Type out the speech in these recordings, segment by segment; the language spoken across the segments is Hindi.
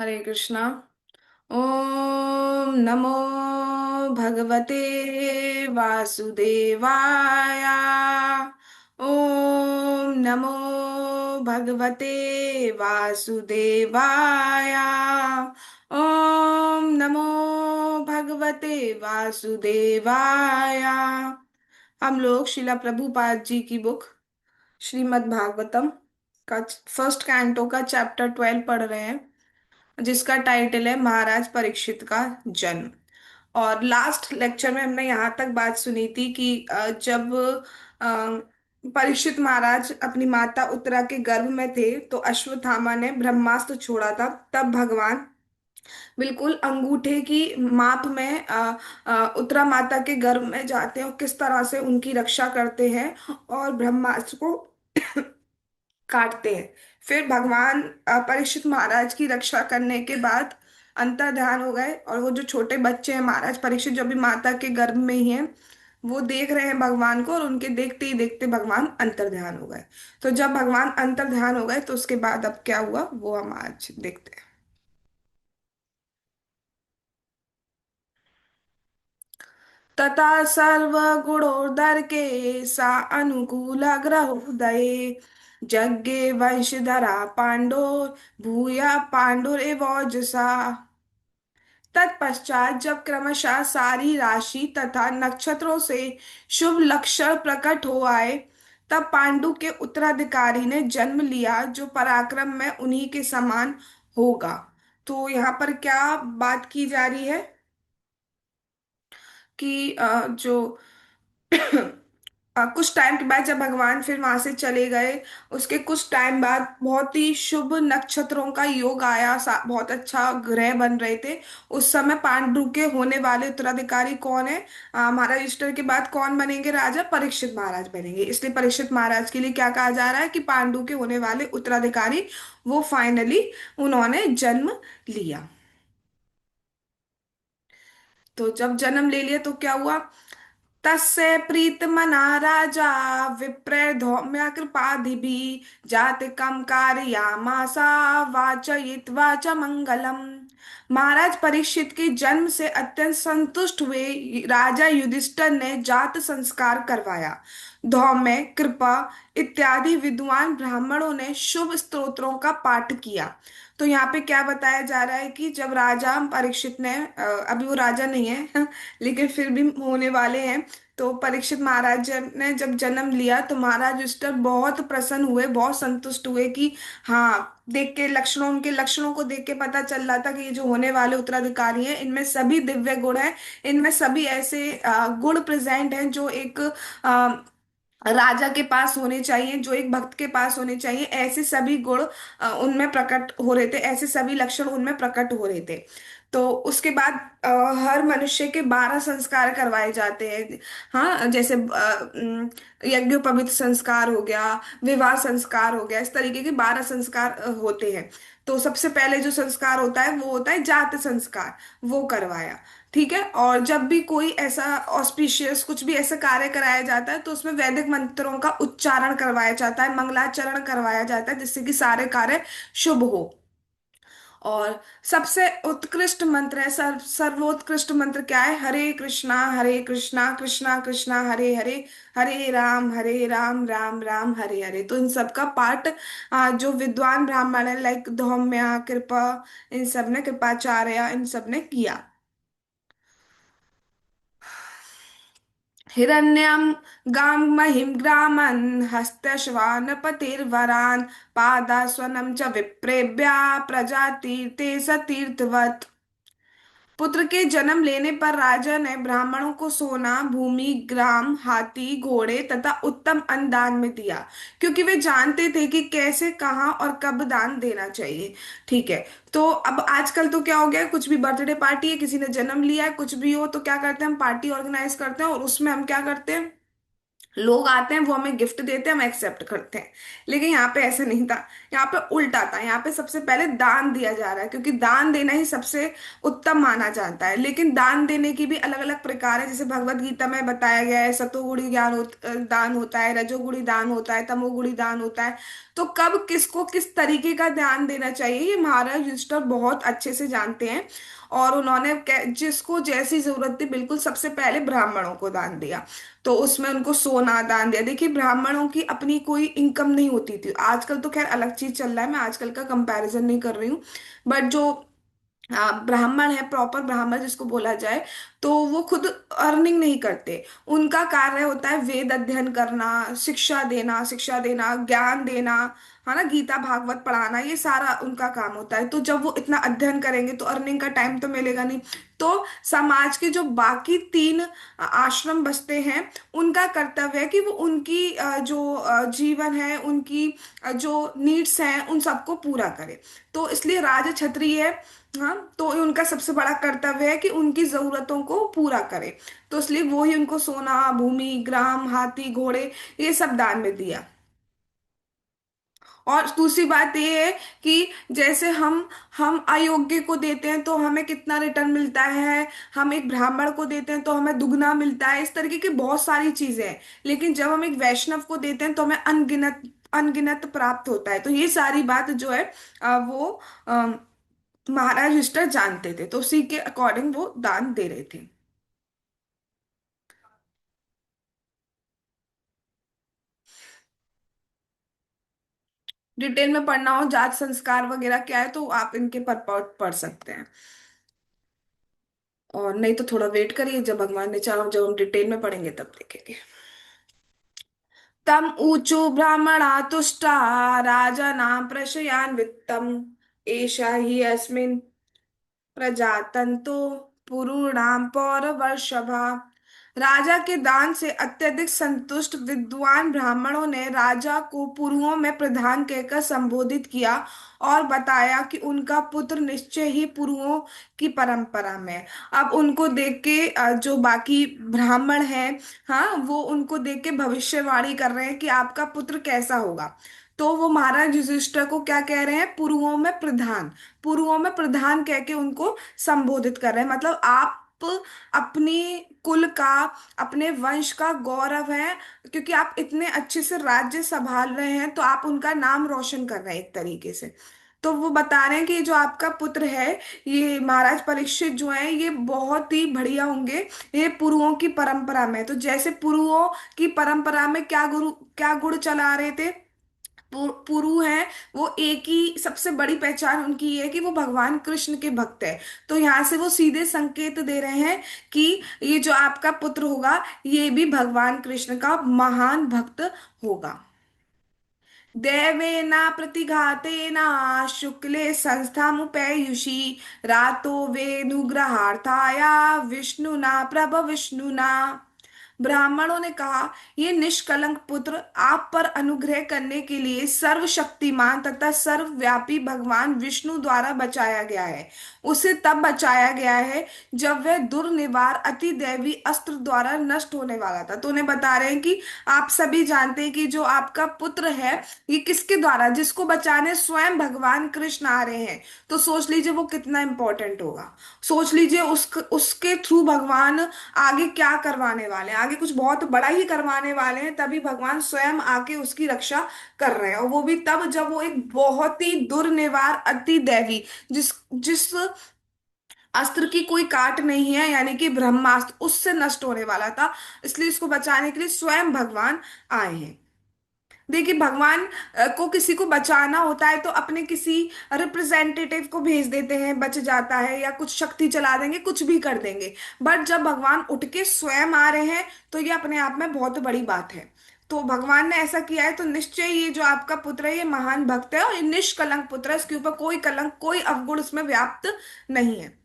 हरे कृष्णा। ओम नमो भगवते वासुदेवाय। ओम नमो भगवते वासुदेवाय। ओम नमो भगवते वासुदेवाय। हम लोग शिला प्रभुपाद जी की बुक श्रीमद् भागवतम का फर्स्ट कैंटो का चैप्टर 12 पढ़ रहे हैं, जिसका टाइटल है महाराज परीक्षित का जन्म। और लास्ट लेक्चर में हमने यहाँ तक बात सुनी थी कि जब परीक्षित महाराज अपनी माता उत्तरा के गर्भ में थे तो अश्वत्थामा ने ब्रह्मास्त्र छोड़ा था। तब भगवान बिल्कुल अंगूठे की माप में उत्तरा माता के गर्भ में जाते हैं और किस तरह से उनकी रक्षा करते हैं और ब्रह्मास्त्र को काटते हैं। फिर भगवान परीक्षित महाराज की रक्षा करने के बाद अंतर ध्यान हो गए, और वो जो छोटे बच्चे हैं महाराज परीक्षित जो भी माता के गर्भ में ही हैं, वो देख रहे हैं भगवान को, और उनके देखते ही देखते भगवान अंतर ध्यान हो गए। तो जब भगवान अंतर ध्यान हो गए तो उसके बाद अब क्या हुआ वो हम आज देखते हैं। तथा सर्वगुणोदर के सा अनुकूल ग्रहोदये जज्ञे वंशधरा पांडो भूया पांडुरेवोजसा। तत्पश्चात जब क्रमशः सारी राशि तथा नक्षत्रों से शुभ लक्षण प्रकट हो आए, तब पांडु के उत्तराधिकारी ने जन्म लिया जो पराक्रम में उन्हीं के समान होगा। तो यहाँ पर क्या बात की जा रही है कि जो कुछ टाइम के बाद जब भगवान फिर वहां से चले गए, उसके कुछ टाइम बाद बहुत ही शुभ नक्षत्रों का योग आया, बहुत अच्छा ग्रह बन रहे थे। उस समय पांडु के होने वाले उत्तराधिकारी कौन है? महाराज युधिष्ठिर के बाद कौन बनेंगे राजा? परीक्षित महाराज बनेंगे। इसलिए परीक्षित महाराज के लिए क्या कहा जा रहा है कि पांडु के होने वाले उत्तराधिकारी वो फाइनली उन्होंने जन्म लिया। तो जब जन्म ले लिया तो क्या हुआ? तस्य प्रीतमना राजा विप्रेधौम्य कृपादिभिः जातकं कारयामासा वाचयित्वा च मंगलम। महाराज परीक्षित के जन्म से अत्यंत संतुष्ट हुए राजा युधिष्ठिर ने जात संस्कार करवाया। धौम्य, कृपा इत्यादि विद्वान ब्राह्मणों ने शुभ स्तोत्रों का पाठ किया। तो यहाँ पे क्या बताया जा रहा है कि जब राजा परीक्षित ने अभी वो राजा नहीं है लेकिन फिर भी होने वाले हैं। तो परीक्षित महाराज ने जब जन्म लिया तो महाराज युधिष्ठिर बहुत प्रसन्न हुए, बहुत संतुष्ट हुए कि हाँ, देख के लक्षणों, उनके लक्षणों को देख के पता चल रहा था कि ये जो होने वाले उत्तराधिकारी हैं इनमें सभी दिव्य गुण हैं। इनमें सभी ऐसे गुण प्रेजेंट हैं जो एक राजा के पास होने चाहिए, जो एक भक्त के पास होने चाहिए। ऐसे सभी गुण उनमें प्रकट हो रहे थे, ऐसे सभी लक्षण उनमें प्रकट हो रहे थे। तो उसके बाद हर मनुष्य के 12 संस्कार करवाए जाते हैं। हाँ, जैसे यज्ञोपवीत संस्कार हो गया, विवाह संस्कार हो गया, इस तरीके के 12 संस्कार होते हैं। तो सबसे पहले जो संस्कार होता है वो होता है जात संस्कार, वो करवाया। ठीक है। और जब भी कोई ऐसा ऑस्पिशियस कुछ भी ऐसा कार्य कराया जाता है तो उसमें वैदिक मंत्रों का उच्चारण करवाया जाता है, मंगलाचरण करवाया जाता है, जिससे कि सारे कार्य शुभ हो। और सबसे उत्कृष्ट मंत्र है, सर्वोत्कृष्ट मंत्र क्या है? हरे कृष्णा कृष्णा कृष्णा हरे हरे, हरे राम राम राम हरे हरे। तो इन सब का पाठ जो विद्वान ब्राह्मण है लाइक धौम्या, कृपा, इन सब ने, कृपाचार्य, इन सब ने किया। हिरण्यं गां महिं ग्रामन् हस्तश्वानपतिर्वरान् पादास्वनं च विप्रेभ्या प्रजातीर्थे सतीर्थवत्। पुत्र के जन्म लेने पर राजा ने ब्राह्मणों को सोना, भूमि, ग्राम, हाथी, घोड़े तथा उत्तम अन्न दान में दिया, क्योंकि वे जानते थे कि कैसे, कहाँ और कब दान देना चाहिए। ठीक है। तो अब आजकल तो क्या हो गया है, कुछ भी बर्थडे पार्टी है, किसी ने जन्म लिया है, कुछ भी हो तो क्या करते हैं हम? पार्टी ऑर्गेनाइज करते हैं और उसमें हम क्या करते हैं? लोग आते हैं, वो हमें गिफ्ट देते हैं, हम एक्सेप्ट करते हैं। लेकिन यहाँ पे ऐसा नहीं था। यहाँ पे उल्टा था। यहाँ पे सबसे पहले दान दिया जा रहा है, क्योंकि दान देना ही सबसे उत्तम माना जाता है। लेकिन दान देने की भी अलग अलग प्रकार है, जैसे भगवत गीता में बताया गया है, सतोगुणी दान होता है, रजोगुणी दान होता है, तमोगुणी दान होता है। तो कब किसको किस तरीके का ध्यान देना चाहिए, ये महाराज युधिष्ठिर बहुत अच्छे से जानते हैं। और उन्होंने जिसको जैसी जरूरत थी, बिल्कुल सबसे पहले ब्राह्मणों को दान दिया। तो उसमें उनको सोना दान दिया। देखिए, ब्राह्मणों की अपनी कोई इनकम नहीं होती थी। आजकल तो खैर अलग चीज चल रहा है, मैं आजकल का कंपैरिजन नहीं कर रही हूँ। बट जो ब्राह्मण है, प्रॉपर ब्राह्मण जिसको बोला जाए, तो वो खुद अर्निंग नहीं करते। उनका कार्य होता है वेद अध्ययन करना, शिक्षा देना, ज्ञान देना, है ना, गीता भागवत पढ़ाना, ये सारा उनका काम होता है। तो जब वो इतना अध्ययन करेंगे तो अर्निंग का टाइम तो मिलेगा नहीं। तो समाज के जो बाकी तीन आश्रम बसते हैं, उनका कर्तव्य है कि वो उनकी जो जीवन है, उनकी जो नीड्स हैं, उन सबको पूरा करे। तो इसलिए राजा क्षत्रिय है, हाँ, तो उनका सबसे बड़ा कर्तव्य है कि उनकी जरूरतों को पूरा करे। तो इसलिए वो ही उनको सोना, भूमि, ग्राम, हाथी, घोड़े, ये सब दान में दिया। और दूसरी बात ये है कि जैसे हम अयोग्य को देते हैं तो हमें कितना रिटर्न मिलता है, हम एक ब्राह्मण को देते हैं तो हमें दुगना मिलता है, इस तरीके की बहुत सारी चीजें हैं। लेकिन जब हम एक वैष्णव को देते हैं तो हमें अनगिनत अनगिनत प्राप्त होता है। तो ये सारी बात जो है वो महाराज युधिष्ठिर जानते थे, तो उसी के अकॉर्डिंग वो दान दे रहे थे। डिटेल में पढ़ना हो, जात संस्कार वगैरह क्या है, तो आप इनके परपॉर्ट पढ़ सकते हैं। और नहीं तो थोड़ा वेट करिए, जब भगवान ने चाहा, जब हम डिटेल में पढ़ेंगे तब देखेंगे। तम ऊचु ब्राह्मणा तुष्टा राजानां प्रशयान्वितम् एषा हि अस्मिन् प्रजातंतु पुरूणाम पौरवर्षभा। राजा के दान से अत्यधिक संतुष्ट विद्वान ब्राह्मणों ने राजा को पुरुओं में प्रधान कहकर संबोधित किया, और बताया कि उनका पुत्र निश्चय ही पुरुओं की परंपरा में है। अब उनको देख के जो बाकी ब्राह्मण हैं, हाँ, वो उनको देख के भविष्यवाणी कर रहे हैं कि आपका पुत्र कैसा होगा। तो वो महाराज युधिष्ठिर को क्या कह रहे हैं, पुरुओं में प्रधान, पुरुओं में प्रधान कह के उनको संबोधित कर रहे हैं। मतलब आप अपनी कुल का, अपने वंश का गौरव है, क्योंकि आप इतने अच्छे से राज्य संभाल रहे हैं, तो आप उनका नाम रोशन कर रहे हैं एक तरीके से। तो वो बता रहे हैं कि ये जो आपका पुत्र है, ये महाराज परीक्षित जो है, ये बहुत ही बढ़िया होंगे, ये पुरुओं की परंपरा में। तो जैसे पुरुओं की परंपरा में क्या गुण चला रहे थे, पुरु हैं, वो एक ही सबसे बड़ी पहचान उनकी ये है कि वो भगवान कृष्ण के भक्त है। तो यहाँ से वो सीधे संकेत दे रहे हैं कि ये जो आपका पुत्र होगा, ये भी भगवान कृष्ण का महान भक्त होगा। देवेना प्रतिघातेना शुक्ले संस्थामुपैयुषी रातो वेणुग्रहार्थाया विष्णुना प्रभ विष्णुना। ब्राह्मणों ने कहा, ये निष्कलंक पुत्र आप पर अनुग्रह करने के लिए सर्वशक्तिमान तथा सर्वव्यापी भगवान विष्णु द्वारा बचाया गया है। उसे तब बचाया गया है जब वह दुर्निवार अति दैवी अस्त्र द्वारा नष्ट होने वाला था। तो उन्हें बता रहे हैं कि आप सभी जानते हैं कि जो आपका पुत्र है, ये किसके द्वारा, जिसको बचाने स्वयं भगवान कृष्ण आ रहे हैं। तो सोच लीजिए वो कितना इंपॉर्टेंट होगा। सोच लीजिए उसके थ्रू भगवान आगे क्या करवाने वाले हैं, आगे कुछ बहुत बड़ा ही करवाने वाले हैं, तभी भगवान स्वयं आके उसकी रक्षा कर रहे हैं। और वो भी तब जब वो एक बहुत ही दुर्निवार अति दैवी, जिस जिस अस्त्र की कोई काट नहीं है, यानी कि ब्रह्मास्त्र, उससे नष्ट होने वाला था। इसलिए इसको बचाने के लिए स्वयं भगवान आए हैं। देखिए, भगवान को किसी को बचाना होता है तो अपने किसी रिप्रेजेंटेटिव को भेज देते हैं, बच जाता है, या कुछ शक्ति चला देंगे, कुछ भी कर देंगे। बट जब भगवान उठ के स्वयं आ रहे हैं, तो ये अपने आप में बहुत बड़ी बात है। तो भगवान ने ऐसा किया है, तो निश्चय ये जो आपका पुत्र है, ये महान भक्त है, और ये निष्कलंक पुत्र है, इसके ऊपर कोई कलंक, कोई अवगुण इसमें व्याप्त नहीं है।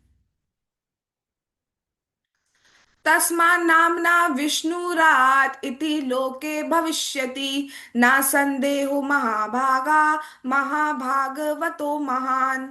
तस्मा नामना विष्णुरात् इति लोके भविष्यति, ना संदेहो महाभागा महाभागवतो महान।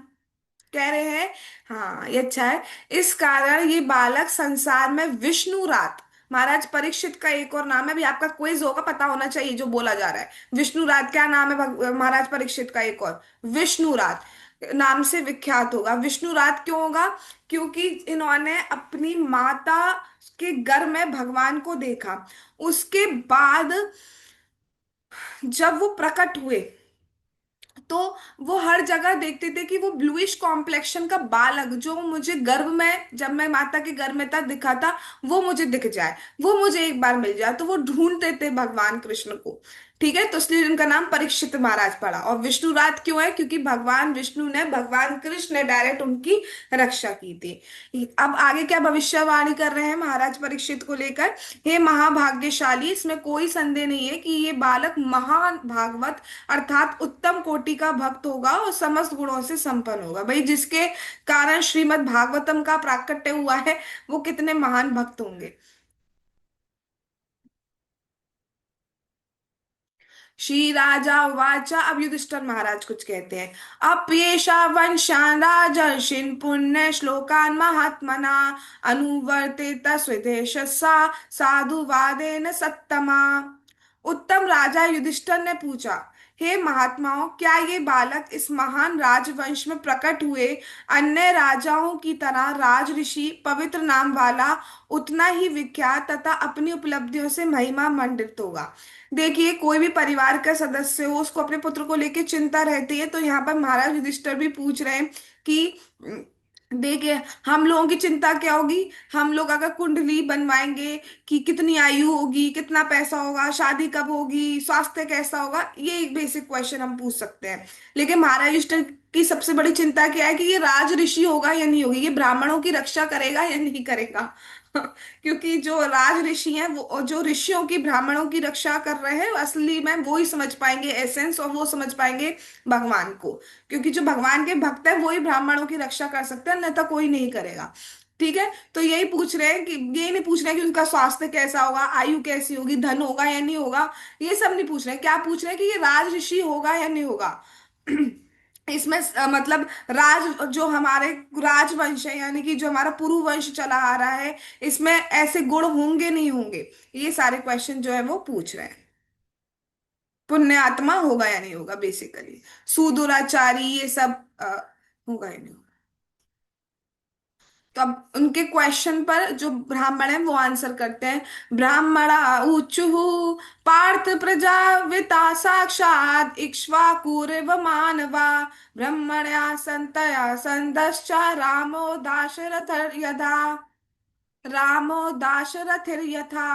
कह रहे हैं, हाँ ये अच्छा है, इस कारण ये बालक संसार में विष्णुरात, महाराज परीक्षित का एक और नाम है, अभी आपका क्विज होगा, पता होना चाहिए जो बोला जा रहा है। विष्णुराज क्या नाम है महाराज परीक्षित का एक और? विष्णुराज नाम से विख्यात होगा। विष्णुराज क्यों होगा? क्योंकि इन्होंने अपनी माता के गर्भ में भगवान को देखा। उसके बाद जब वो प्रकट हुए तो वो हर जगह देखते थे कि वो ब्लूइश कॉम्प्लेक्शन का बालक जो मुझे गर्भ में, जब मैं माता के गर्भ में था, दिखा था, वो मुझे दिख जाए, वो मुझे एक बार मिल जाए। तो वो ढूंढते थे भगवान कृष्ण को। ठीक है, तो इसलिए उनका नाम परीक्षित महाराज पड़ा। और विष्णुराज क्यों है? क्योंकि भगवान विष्णु ने, भगवान कृष्ण ने डायरेक्ट उनकी रक्षा की थी। अब आगे क्या भविष्यवाणी कर रहे हैं महाराज परीक्षित को लेकर? हे महाभाग्यशाली, इसमें कोई संदेह नहीं है कि ये बालक महान भागवत अर्थात उत्तम कोटि का भक्त होगा और समस्त गुणों से संपन्न होगा। भाई जिसके कारण श्रीमद् भागवतम का प्राकट्य हुआ है, वो कितने महान भक्त होंगे। श्री राजा वाचा, अब युधिष्ठिर महाराज कुछ कहते हैं। अप्येषा वंशान राजर्षिन् पुण्य श्लोकान् महात्मना अनुवर्तित स्वदेशस्सा साधुवादेन सत्तमा। उत्तम राजा युधिष्ठिर ने पूछा, हे महात्माओं, क्या ये बालक इस महान राजवंश में प्रकट हुए अन्य राजाओं की तरह राज ऋषि पवित्र नाम वाला उतना ही विख्यात तथा अपनी उपलब्धियों से महिमा मंडित होगा? देखिए, कोई भी परिवार का सदस्य हो, उसको अपने पुत्र को लेके चिंता रहती है। तो यहाँ पर महाराज युधिष्ठिर भी पूछ रहे हैं कि देखिए, हम लोगों की चिंता क्या होगी? हम लोग अगर कुंडली बनवाएंगे कि कितनी आयु होगी, कितना पैसा होगा, शादी कब होगी, स्वास्थ्य कैसा होगा, ये एक बेसिक क्वेश्चन हम पूछ सकते हैं। लेकिन महाराज युधिष्ठिर की सबसे बड़ी चिंता क्या है कि ये राज ऋषि होगा या नहीं होगी, ये ब्राह्मणों की रक्षा करेगा या नहीं करेगा। क्योंकि जो राज ऋषि हैं, वो जो ऋषियों की, ब्राह्मणों की रक्षा कर रहे हैं, असली में वो ही समझ पाएंगे एसेंस, और वो समझ पाएंगे भगवान को। क्योंकि जो भगवान के भक्त है, वो ही ब्राह्मणों की रक्षा कर सकते हैं, अन्यथा कोई नहीं करेगा। ठीक है, तो यही पूछ रहे हैं कि, ये नहीं पूछ रहे हैं कि उनका स्वास्थ्य कैसा होगा, आयु कैसी होगी, धन होगा या नहीं होगा। ये सब नहीं पूछ रहे हैं। क्या पूछ रहे हैं कि ये राज ऋषि होगा या नहीं होगा। इसमें मतलब राज, जो हमारे राजवंश है, यानी कि जो हमारा पुरु वंश चला आ रहा है, इसमें ऐसे गुण होंगे नहीं होंगे, ये सारे क्वेश्चन जो है वो पूछ रहे हैं। पुण्य आत्मा होगा या नहीं होगा, बेसिकली सुदुराचारी, ये सब होगा या नहीं होगा। तो अब उनके क्वेश्चन पर जो ब्राह्मण है वो आंसर करते हैं। ब्राह्मणा ऊचुः पार्थ प्रजाविता साक्षात् इक्ष्वाकुर्व मानवा ब्रह्मण्या संतया संदश्च रामो दाशरथिर्यथा।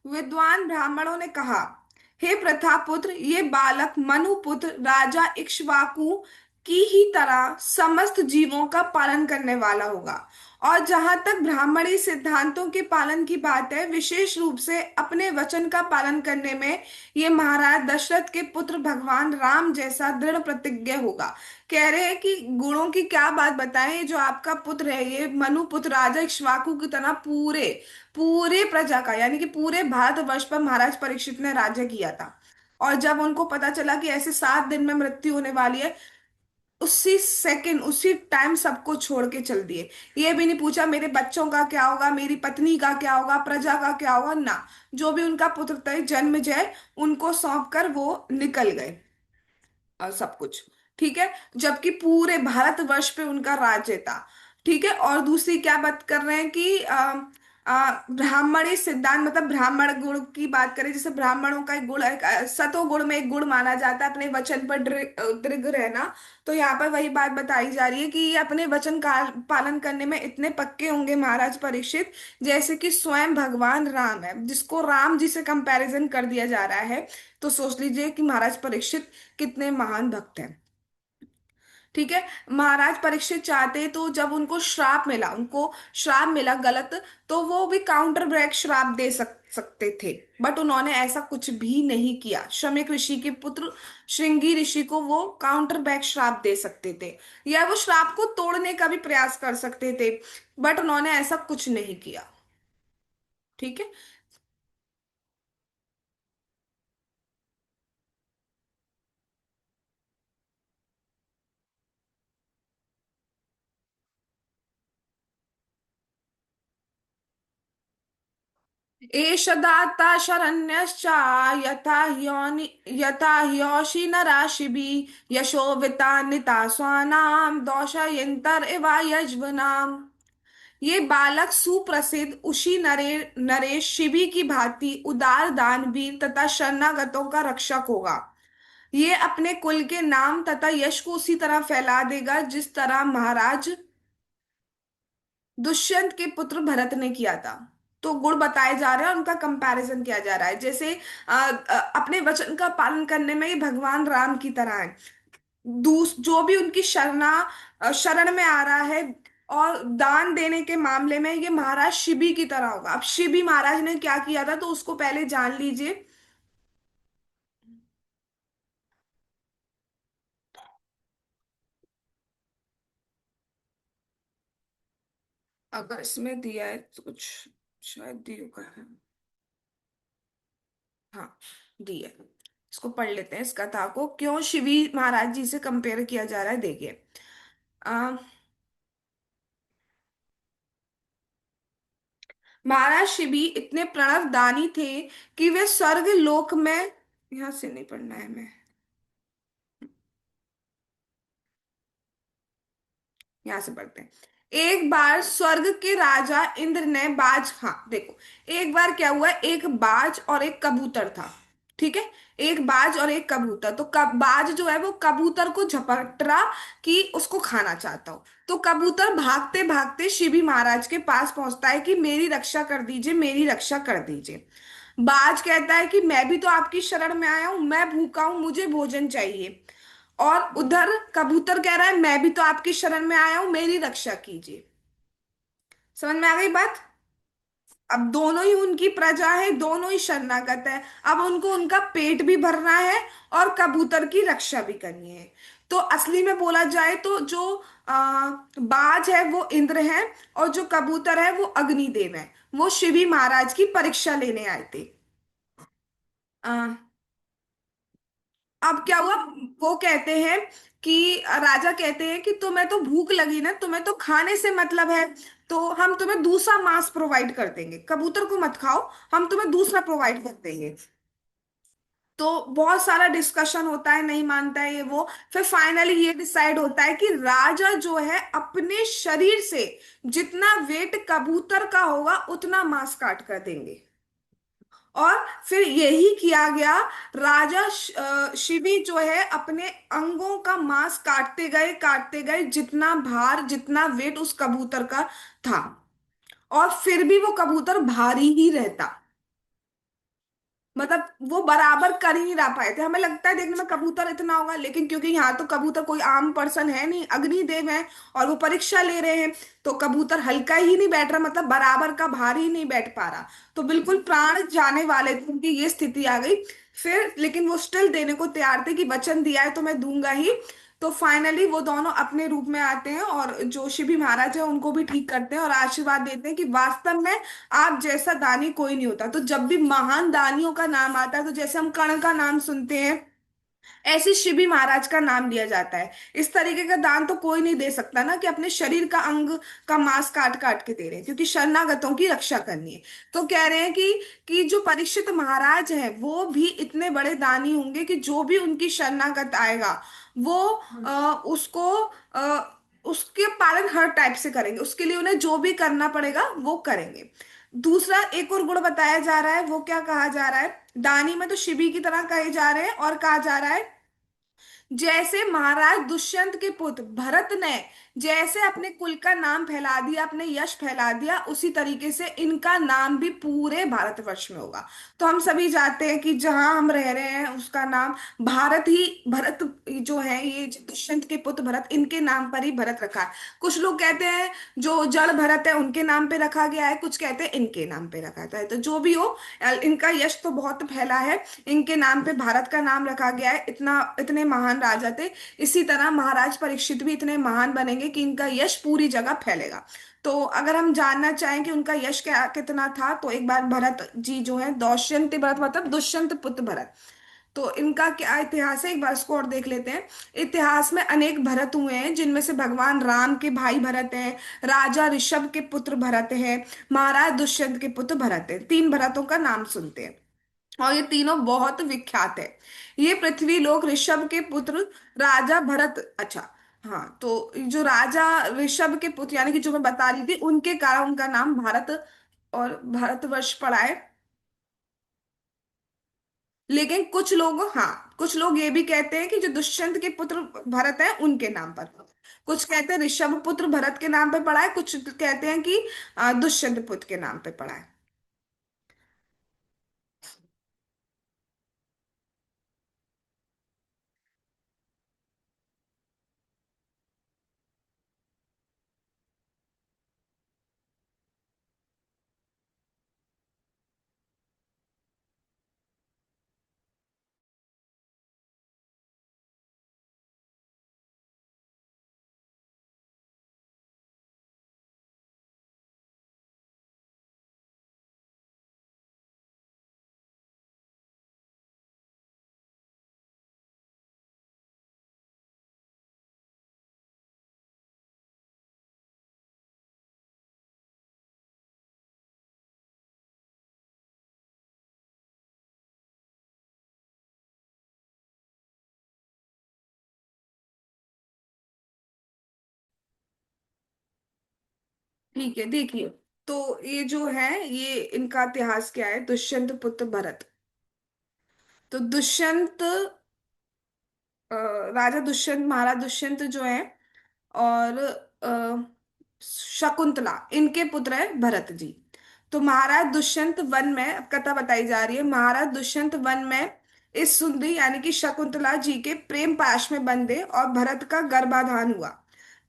विद्वान ब्राह्मणों ने कहा, हे प्रथापुत्र, ये बालक मनुपुत्र राजा इक्ष्वाकु की ही तरह समस्त जीवों का पालन करने वाला होगा। और जहां तक ब्राह्मणी सिद्धांतों के पालन की बात है, विशेष रूप से अपने वचन का पालन करने में ये महाराज दशरथ के पुत्र भगवान राम जैसा दृढ़ प्रतिज्ञ होगा। कह रहे हैं कि गुणों की क्या बात बताएं, ये जो आपका पुत्र है, ये मनुपुत्र राजा इक्ष्वाकु की तरह पूरे पूरे प्रजा का, यानी कि पूरे भारतवर्ष पर महाराज परीक्षित ने राज्य किया था। और जब उनको पता चला कि ऐसे 7 दिन में मृत्यु होने वाली है, उसी सेकंड, उसी टाइम सबको छोड़ के चल दिए। ये भी नहीं पूछा मेरे बच्चों का क्या होगा, मेरी पत्नी का क्या होगा, प्रजा का क्या होगा, ना। जो भी उनका पुत्र था, जन्मजय, उनको सौंप कर वो निकल गए, सब कुछ। ठीक है, जबकि पूरे भारतवर्ष पे उनका राज्य था। ठीक है, और दूसरी क्या बात कर रहे हैं कि ब्राह्मणी सिद्धांत, मतलब ब्राह्मण गुण की बात करें, जैसे ब्राह्मणों का एक गुण है, सतोगुण में एक गुण माना जाता है अपने वचन पर दृढ़ रहना। तो यहाँ पर वही बात बताई जा रही है कि ये अपने वचन का पालन करने में इतने पक्के होंगे महाराज परीक्षित, जैसे कि स्वयं भगवान राम है, जिसको राम जी से कंपैरिजन कर दिया जा रहा है। तो सोच लीजिए कि महाराज परीक्षित कितने महान भक्त हैं। ठीक है, महाराज परीक्षित चाहते तो, जब उनको श्राप मिला, उनको श्राप मिला गलत, तो वो भी काउंटर ब्रैक श्राप दे सकते थे। बट उन्होंने ऐसा कुछ भी नहीं किया। शमीक ऋषि के पुत्र श्रृंगी ऋषि को वो काउंटर बैक श्राप दे सकते थे, या वो श्राप को तोड़ने का भी प्रयास कर सकते थे, बट उन्होंने ऐसा कुछ नहीं किया। ठीक है। एष दाता शरण्यश्च यथा ह्योषि न राशिभिः यशो वितानिता स्वानाम दौशयन्तर इव यज्वनाम। ये बालक सुप्रसिद्ध उसी नरेश शिबी की भांति उदार दानवीर तथा शरणागतों का रक्षक होगा। ये अपने कुल के नाम तथा यश को उसी तरह फैला देगा जिस तरह महाराज दुष्यंत के पुत्र भरत ने किया था। तो गुण बताए जा रहे हैं, उनका कंपैरिजन किया जा रहा है। जैसे अपने वचन का पालन करने में ये भगवान राम की तरह है। जो भी उनकी शरण में आ रहा है, और दान देने के मामले में ये महाराज शिबी की तरह होगा। अब शिबी महाराज ने क्या किया था तो उसको पहले जान लीजिए। अगर इसमें दिया है तो कुछ शायद दिया है। हाँ, दिया है। इसको पढ़ लेते हैं, इस कथा को क्यों शिवी महाराज जी से कंपेयर किया जा रहा है, देखिए। आ, महाराज शिवी इतने प्रणवदानी थे कि वे स्वर्ग लोक में, यहां से नहीं पढ़ना है मैं, यहां से पढ़ते हैं। एक बार स्वर्ग के राजा इंद्र ने बाज, हाँ देखो, एक बार क्या हुआ, एक बाज और एक कबूतर था। ठीक है, एक बाज और एक कबूतर। तो बाज जो है वो कबूतर को झपट रहा कि उसको खाना चाहता हो। तो कबूतर भागते भागते शिवी महाराज के पास पहुंचता है कि मेरी रक्षा कर दीजिए, मेरी रक्षा कर दीजिए। बाज कहता है कि मैं भी तो आपकी शरण में आया हूं, मैं भूखा हूं, मुझे भोजन चाहिए। और उधर कबूतर कह रहा है मैं भी तो आपकी शरण में आया हूं, मेरी रक्षा कीजिए। समझ में आ गई बात। अब दोनों ही उनकी प्रजा है, दोनों ही शरणागत है। अब उनको उनका पेट भी भरना है और कबूतर की रक्षा भी करनी है। तो असली में बोला जाए तो जो बाज है वो इंद्र है, और जो कबूतर है वो अग्निदेव है। वो शिवी महाराज की परीक्षा लेने आए थे। अब क्या हुआ, वो कहते हैं कि राजा कहते हैं कि तुम्हें तो भूख लगी ना, तुम्हें तो खाने से मतलब है, तो हम तुम्हें दूसरा मांस प्रोवाइड कर देंगे, कबूतर को मत खाओ, हम तुम्हें दूसरा प्रोवाइड कर देंगे। तो बहुत सारा डिस्कशन होता है, नहीं मानता है ये वो। फिर फाइनली ये डिसाइड होता है कि राजा जो है अपने शरीर से जितना वेट कबूतर का होगा उतना मांस काट कर देंगे। और फिर यही किया गया। राजा शिवी जो है अपने अंगों का मांस काटते गए, जितना भार जितना वेट उस कबूतर का था। और फिर भी वो कबूतर भारी ही रहता। मतलब वो बराबर कर ही नहीं रहा पाए थे। हमें लगता है देखने में कबूतर इतना होगा, लेकिन क्योंकि यहाँ तो कबूतर कोई आम पर्सन है नहीं, अग्निदेव है, और वो परीक्षा ले रहे हैं, तो कबूतर हल्का ही नहीं बैठ रहा, मतलब बराबर का भार ही नहीं बैठ पा रहा। तो बिल्कुल प्राण जाने वाले थे, उनकी ये स्थिति आ गई। फिर लेकिन वो स्टिल देने को तैयार थे कि वचन दिया है तो मैं दूंगा ही। तो फाइनली वो दोनों अपने रूप में आते हैं, और जो शिवी महाराज है उनको भी ठीक करते हैं और आशीर्वाद देते हैं कि वास्तव में आप जैसा दानी कोई नहीं होता। तो जब भी महान दानियों का नाम आता है, तो जैसे हम कर्ण का नाम सुनते हैं, ऐसे शिवी महाराज का नाम लिया जाता है। इस तरीके का दान तो कोई नहीं दे सकता ना, कि अपने शरीर का अंग का मांस काट काट के दे रहे हैं, क्योंकि शरणागतों की रक्षा करनी है। तो कह रहे हैं कि जो परीक्षित महाराज है वो भी इतने बड़े दानी होंगे कि जो भी उनकी शरणागत आएगा वो उसको उसके पालन हर टाइप से करेंगे, उसके लिए उन्हें जो भी करना पड़ेगा वो करेंगे। दूसरा एक और गुण बताया जा रहा है, वो क्या कहा जा रहा है, दानी में तो शिवी की तरह कहे जा रहे हैं, और कहा जा रहा है जैसे महाराज दुष्यंत के पुत्र भरत ने जैसे अपने कुल का नाम फैला दिया, अपने यश फैला दिया, उसी तरीके से इनका नाम भी पूरे भारतवर्ष में होगा। तो हम सभी जानते हैं कि जहां हम रह रहे हैं उसका नाम भारत ही, भरत जो है, ये दुष्यंत के पुत्र भरत, इनके नाम पर ही भरत रखा है। कुछ लोग कहते हैं जो जड़ भरत है उनके नाम पे रखा गया है, कुछ कहते हैं इनके नाम पे रखा था। तो जो भी हो, इनका यश तो बहुत फैला है, इनके नाम पे भारत का नाम रखा गया है। इतना इतने महान राजा थे। इसी तरह महाराज परीक्षित भी इतने महान बनेंगे कि इनका यश पूरी जगह फैलेगा। तो अगर हम जानना चाहें कि उनका यश क्या कितना था, तो एक बार भरत जी जो है, दौष्यंत भरत मतलब दुष्यंत पुत्र भरत, तो इनका क्या इतिहास है, एक बार इसको और देख लेते हैं। इतिहास में अनेक भरत हुए हैं, जिनमें से भगवान राम के भाई भरत हैं, राजा ऋषभ के पुत्र भरत हैं, महाराज दुष्यंत के पुत्र भरत हैं। तीन भरतों का नाम सुनते हैं, और ये तीनों बहुत विख्यात है। ये पृथ्वी लोक ऋषभ के पुत्र राजा भरत, अच्छा, हाँ, तो जो राजा ऋषभ के पुत्र यानी कि जो मैं बता रही थी, उनके कारण उनका नाम भारत और भारतवर्ष पड़ा है। लेकिन कुछ लोग, हाँ, कुछ लोग ये भी कहते हैं कि जो दुष्यंत के पुत्र भरत है उनके नाम पर, कुछ कहते हैं ऋषभ पुत्र भरत के नाम पे पड़ा है, कुछ कहते हैं कि दुष्यंत पुत्र के नाम पे पड़ा है। ठीक है, देखिए, तो ये जो है, ये इनका इतिहास क्या है, दुष्यंत पुत्र भरत। तो दुष्यंत, अ, राजा दुष्यंत, महाराज दुष्यंत जो है, और शकुंतला, इनके पुत्र है भरत जी। तो महाराज दुष्यंत वन में, अब कथा बताई जा रही है, महाराज दुष्यंत वन में इस सुंदरी यानी कि शकुंतला जी के प्रेम पाश में बंधे और भरत का गर्भाधान हुआ।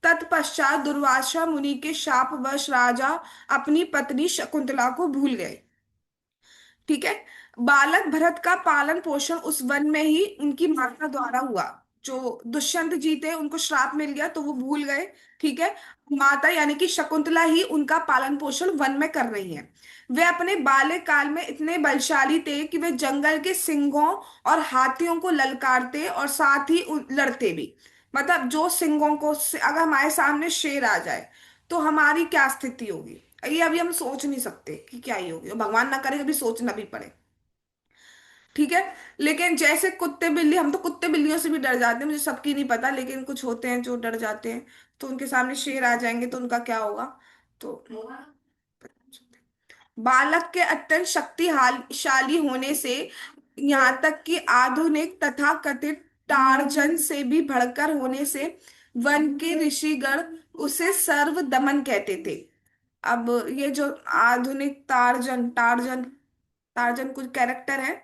तत्पश्चात दुर्वासा मुनि के शापवश राजा अपनी पत्नी शकुंतला को भूल गए। ठीक है। बालक भरत का पालन पोषण उस वन में ही उनकी माता द्वारा हुआ। जो दुष्यंत जी थे, उनको श्राप मिल गया तो वो भूल गए। ठीक है। माता यानी कि शकुंतला ही उनका पालन पोषण वन में कर रही हैं। वे अपने बाल्य काल में इतने बलशाली थे कि वे जंगल के सिंहों और हाथियों को ललकारते और साथ ही लड़ते भी। मतलब जो सिंहों को, अगर हमारे सामने शेर आ जाए तो हमारी क्या स्थिति होगी, ये अभी हम सोच नहीं सकते कि क्या ही होगी, और भगवान ना करे कभी सोचना भी पड़े। ठीक है। लेकिन जैसे कुत्ते बिल्ली, हम तो कुत्ते बिल्लियों से भी डर जाते हैं, मुझे सबकी नहीं पता, लेकिन कुछ होते हैं जो डर जाते हैं। तो उनके सामने शेर आ जाएंगे तो उनका क्या होगा। तो बालक के अत्यंत शक्तिशाली होने से, यहाँ तक कि आधुनिक तथा कथित टार्जन से भी भड़कर होने से, वन के ऋषिगण उसे सर्व दमन कहते थे। अब ये जो आधुनिक टार्जन टार्जन टार्जन कुछ कैरेक्टर है,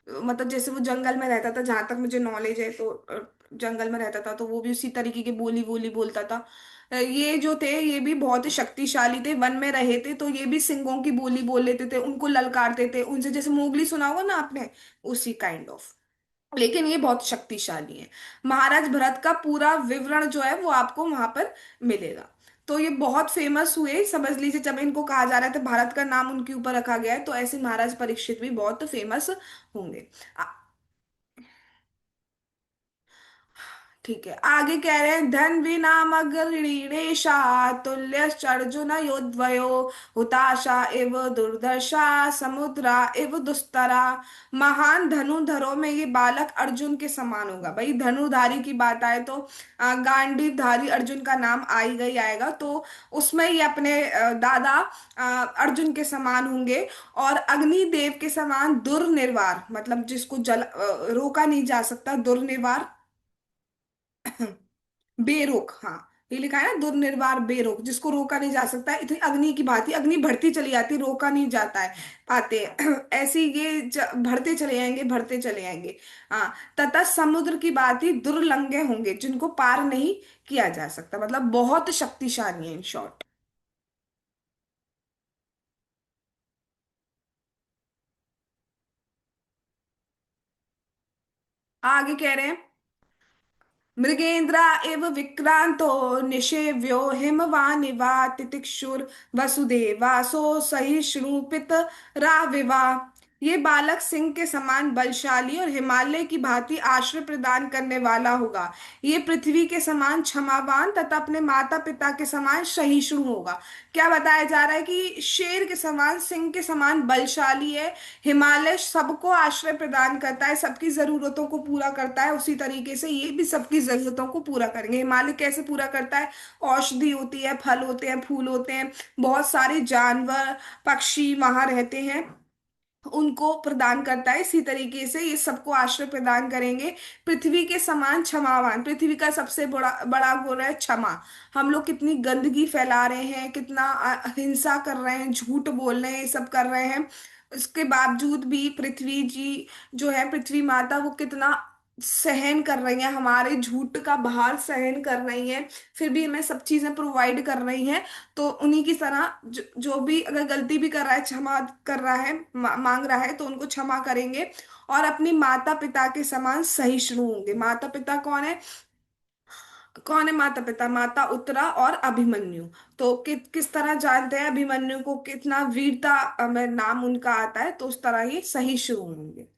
मतलब जैसे वो जंगल में रहता था, जहां तक मुझे नॉलेज है, तो जंगल में रहता था तो वो भी उसी तरीके की बोली बोली बोलता था। ये जो थे ये भी बहुत ही शक्तिशाली थे, वन में रहे थे तो ये भी सिंहों की बोली बोल लेते थे, उनको ललकारते थे, उनसे जैसे मोगली सुना होगा ना आपने, उसी काइंड ऑफ। लेकिन ये बहुत शक्तिशाली है। महाराज भरत का पूरा विवरण जो है वो आपको वहां पर मिलेगा। तो ये बहुत फेमस हुए, समझ लीजिए, जब इनको कहा जा रहा था भारत का नाम उनके ऊपर रखा गया है, तो ऐसे महाराज परीक्षित भी बहुत फेमस होंगे। ठीक है, आगे कह रहे हैं, धन विनामगरीणेशा तुल्य अर्जुन योद्वयो हुताशा एव दुर्दशा समुद्रा एव दुस्तरा। महान धनुधरों में ये बालक अर्जुन के समान होगा। भाई धनुधारी की बात आए तो गांडीवधारी अर्जुन का नाम आई गई आएगा, तो उसमें ये अपने दादा अर्जुन के समान होंगे। और अग्निदेव के समान दुर्निवार, मतलब जिसको रोका नहीं जा सकता, दुर्निवार, बेरोक, हाँ, ये लिखा है ना, दुर्निवार बेरोक, जिसको रोका नहीं जा सकता है। इतनी अग्नि की बात ही, अग्नि बढ़ती चली जाती है, रोका नहीं जाता है, पाते ऐसे ही ये बढ़ते चले जाएंगे, बढ़ते चले जाएंगे। हाँ। तथा समुद्र की बात ही, दुर्लंघे होंगे जिनको पार नहीं किया जा सकता, मतलब बहुत शक्तिशाली है इन शॉर्ट। आगे कह रहे हैं, मृगेंद्रा एव विक्रांतो निषेव्यो हिमवानिवा तितिक्षुर वसुदेवासो सहिष्णु पित राविवा। ये बालक सिंह के समान बलशाली और हिमालय की भांति आश्रय प्रदान करने वाला होगा। ये पृथ्वी के समान क्षमावान तथा अपने माता पिता के समान सहिष्णु होगा। क्या बताया जा रहा है कि शेर के समान, सिंह के समान बलशाली है। हिमालय सबको आश्रय प्रदान करता है, सबकी जरूरतों को पूरा करता है, उसी तरीके से ये भी सबकी जरूरतों को पूरा करेंगे। हिमालय कैसे पूरा करता है? औषधि होती है, फल होते हैं, फूल होते हैं, बहुत सारे जानवर पक्षी वहां रहते हैं, उनको प्रदान करता है। इसी तरीके से ये सबको आश्रय प्रदान करेंगे। पृथ्वी के समान क्षमावान, पृथ्वी का सबसे बड़ा बड़ा गुण है क्षमा। हम लोग कितनी गंदगी फैला रहे हैं, कितना हिंसा कर रहे हैं, झूठ बोल रहे हैं, ये सब कर रहे हैं, उसके बावजूद भी पृथ्वी जी जो है, पृथ्वी माता, वो कितना सहन कर रही है, हमारे झूठ का भार सहन कर रही है, फिर भी हमें सब चीजें प्रोवाइड कर रही हैं। तो उन्हीं की तरह जो भी अगर गलती भी कर रहा है, क्षमा कर रहा है, मांग रहा है, तो उनको क्षमा करेंगे। और अपनी माता पिता के समान सहिष्णु होंगे। माता पिता कौन है? कौन है माता पिता? माता उत्तरा और अभिमन्यु। तो किस तरह जानते हैं अभिमन्यु को? कितना वीरता में नाम उनका आता है, तो उस तरह ये सहिष्णु होंगे।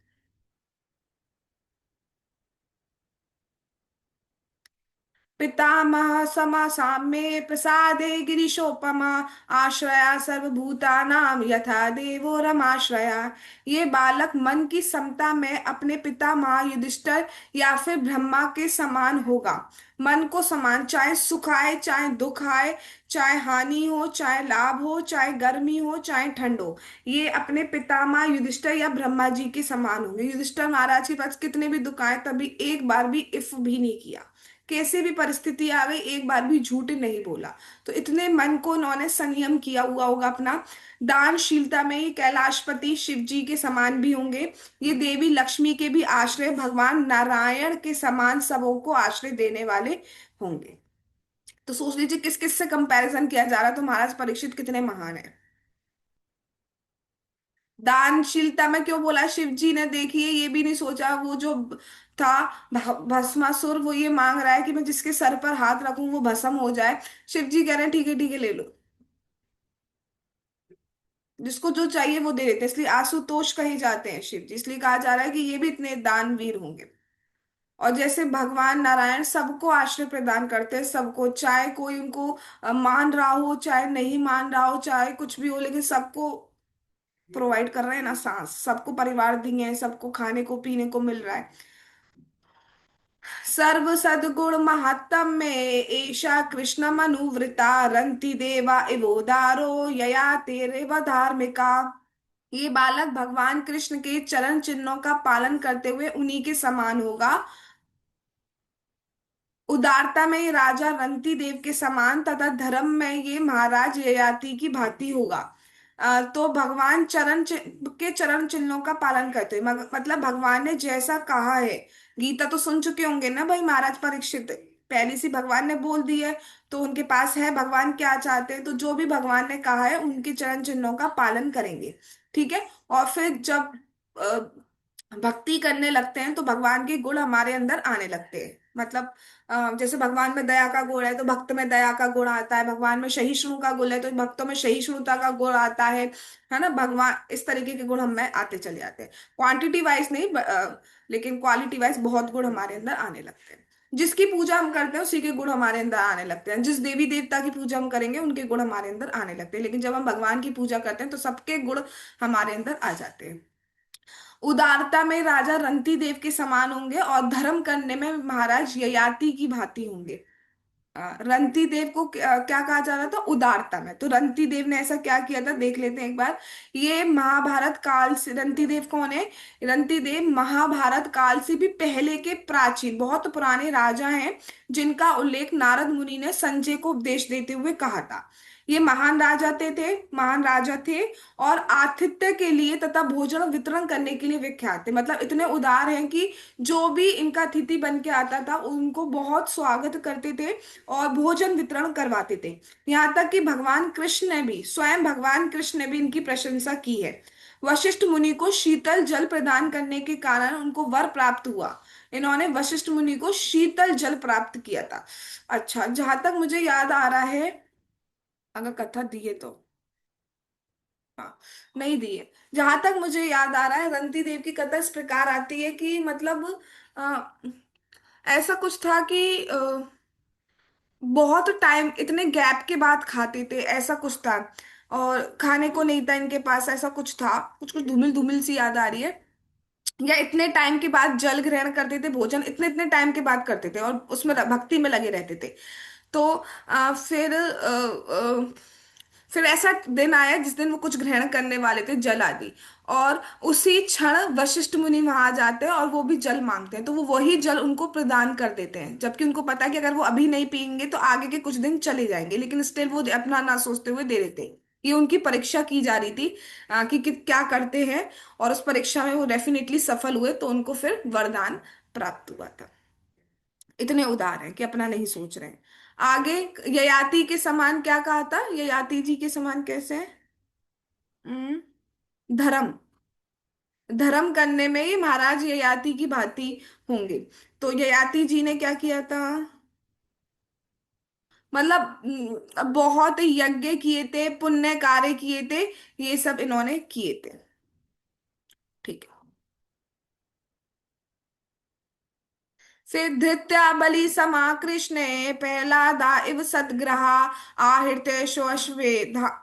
पितामह समा साम्ये प्रसादे गिरीशोपमा, आश्रया सर्वभूतानां यथा देवो रमाश्रया। ये बालक मन की समता में अपने पितामह युधिष्ठिर या फिर ब्रह्मा के समान होगा। मन को समान, चाहे सुख आए चाहे दुख आए, चाहे हानि हो चाहे लाभ हो, चाहे गर्मी हो चाहे ठंड हो, ये अपने पितामह युधिष्ठिर या ब्रह्मा जी के समान होंगे। युधिष्ठिर महाराज के पास कितने भी दुख आए, तभी एक बार भी इफ भी नहीं किया। कैसे भी परिस्थिति आ गई, एक बार भी झूठ नहीं बोला। तो इतने मन को उन्होंने संयम किया हुआ होगा अपना। दानशीलता में ये कैलाशपति शिव जी के समान भी होंगे। ये देवी लक्ष्मी के भी आश्रय, भगवान नारायण के समान सबों को आश्रय देने वाले होंगे। तो सोच लीजिए किस किस से कंपैरिजन किया जा रहा है, तो महाराज परीक्षित कितने महान है। दानशीलता में क्यों बोला शिव जी ने? देखिए, ये भी नहीं सोचा, वो जो था भस्मासुर, वो ये मांग रहा है कि मैं जिसके सर पर हाथ रखूं वो भस्म हो जाए। शिव जी कह रहे हैं ठीक है ले लो, जिसको जो चाहिए वो दे देते हैं। इसलिए आशुतोष कहे जाते हैं शिव जी, इसलिए कहा जा रहा है कि ये भी इतने दानवीर होंगे। और जैसे भगवान नारायण सबको आश्रय प्रदान करते हैं, सबको, चाहे कोई उनको मान रहा हो चाहे नहीं मान रहा हो, चाहे कुछ भी हो, लेकिन सबको प्रोवाइड कर रहे हैं ना, सांस, सबको परिवार दिए हैं, सबको खाने को पीने को मिल रहा है। सर्व सद्गुण महात्म में ऐशा कृष्ण मनुवृता, रंति देवा इवोदारो यया तेरे व धार्मिका। ये बालक भगवान कृष्ण के चरण चिन्हों का पालन करते हुए उन्हीं के समान होगा। उदारता में ये राजा रंती देव के समान, तथा धर्म में ये महाराज ययाति की भांति होगा। तो भगवान के चरण चिन्हों का पालन करते हैं, मतलब भगवान ने जैसा कहा है। गीता तो सुन चुके होंगे ना भाई महाराज परीक्षित, पहले से भगवान ने बोल दी है, तो उनके पास है भगवान क्या चाहते हैं, तो जो भी भगवान ने कहा है उनके चरण चिन्हों का पालन करेंगे। ठीक है। और फिर जब भक्ति करने लगते हैं तो भगवान के गुण हमारे अंदर आने लगते हैं। मतलब जैसे भगवान में दया का गुण है तो भक्त में दया का गुण आता है, भगवान में सहिष्णु का गुण है तो भक्तों में सहिष्णुता का गुण आता है ना। भगवान इस तरीके के गुण हम में आते चले जाते हैं, क्वांटिटी वाइज नहीं, लेकिन क्वालिटी वाइज बहुत गुण हमारे अंदर आने लगते हैं। जिसकी पूजा हम करते हैं उसी के गुण हमारे अंदर आने लगते हैं, जिस देवी देवता की पूजा हम करेंगे उनके गुण हमारे अंदर आने लगते हैं, लेकिन जब हम भगवान की पूजा करते हैं तो सबके गुण हमारे अंदर आ जाते हैं। उदारता में राजा रंती देव के समान होंगे और धर्म करने में महाराज ययाति की भांति होंगे। रंती देव को क्या कहा जा रहा था? उदारता में। तो रंती देव ने ऐसा क्या किया था, देख लेते हैं एक बार। ये महाभारत काल से, रंती देव कौन है? रंती देव महाभारत काल से भी पहले के प्राचीन, बहुत पुराने राजा हैं, जिनका उल्लेख नारद मुनि ने संजय को उपदेश देते हुए कहा था। ये महान राजा थे, महान राजा थे, और आतिथ्य के लिए तथा भोजन वितरण करने के लिए विख्यात थे। मतलब इतने उदार हैं कि जो भी इनका अतिथि बन के आता था उनको बहुत स्वागत करते थे और भोजन वितरण करवाते थे। यहाँ तक कि भगवान कृष्ण ने भी, स्वयं भगवान कृष्ण ने भी इनकी प्रशंसा की है। वशिष्ठ मुनि को शीतल जल प्रदान करने के कारण उनको वर प्राप्त हुआ। इन्होंने वशिष्ठ मुनि को शीतल जल प्राप्त किया था। अच्छा, जहां तक मुझे याद आ रहा है, अगर कथा दी है तो हाँ, नहीं दी है। जहां तक मुझे याद आ रहा है, रंती देव की कथा इस प्रकार आती है कि मतलब अ, ऐसा कुछ था कि बहुत टाइम इतने गैप के बाद खाते थे, ऐसा कुछ था। और खाने को नहीं था इनके पास, ऐसा कुछ था। कुछ कुछ धूमिल धूमिल सी याद आ रही है। या इतने टाइम के बाद जल ग्रहण करते थे, भोजन इतने इतने टाइम के बाद करते थे और उसमें भक्ति में लगे रहते थे। तो फिर ऐसा दिन आया जिस दिन वो कुछ ग्रहण करने वाले थे, जल आदि। और उसी क्षण वशिष्ठ मुनि वहां आ जाते हैं और वो भी जल मांगते हैं, तो वो वही जल उनको प्रदान कर देते हैं, जबकि उनको पता है कि अगर वो अभी नहीं पियेंगे तो आगे के कुछ दिन चले जाएंगे, लेकिन स्टिल वो अपना ना सोचते हुए दे देते हैं। ये उनकी परीक्षा की जा रही थी कि क्या करते हैं। और उस परीक्षा में वो डेफिनेटली सफल हुए, तो उनको फिर वरदान प्राप्त हुआ था। इतने उदार हैं कि अपना नहीं सोच रहे हैं। आगे ययाति के समान क्या कहा था? ययाति जी के समान कैसे है? हम्म, धर्म। धर्म करने में ही महाराज ययाति की भांति होंगे। तो ययाति जी ने क्या किया था? मतलब बहुत यज्ञ किए थे, पुण्य कार्य किए थे, ये सब इन्होंने किए थे। ठीक है। फिर धृत्या बलि समा कृष्णे प्रहलादा इव सतग्रहा आहृत्य श्वश्वेधा।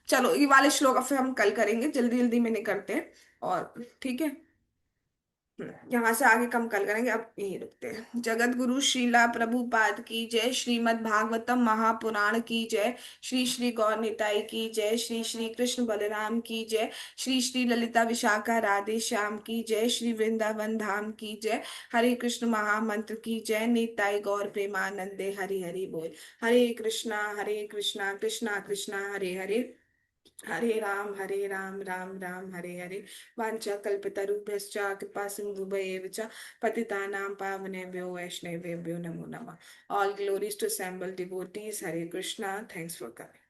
चलो ये वाले श्लोक अब फिर हम कल करेंगे, जल्दी जल्दी में नहीं करते हैं। और ठीक है। यहाँ से आगे कम कल करेंगे, अब यही रुकते हैं। जगत गुरु श्रीला प्रभुपाद की जय, श्रीमद् भागवतम महापुराण की जय, श्री श्री गौर निताई की जय, श्री श्री कृष्ण बलराम की जय, श्री श्री ललिता विशाखा राधे श्याम की जय, श्री वृंदावन धाम की जय, हरे कृष्ण महामंत्र की जय, निताई गौर प्रेमानंदे हरि हरि बोल। हरे कृष्णा कृष्णा कृष्णा हरे हरे, हरे राम राम राम हरे हरे। वाञ्छा कल्पतरुभ्यश्च कृपा सिन्धुभ्येव च पतितानां पावनेभ्यो वैष्णवेभ्यो नमो नमः। All glories to assembled devotees. Hare Krishna. Thanks for coming.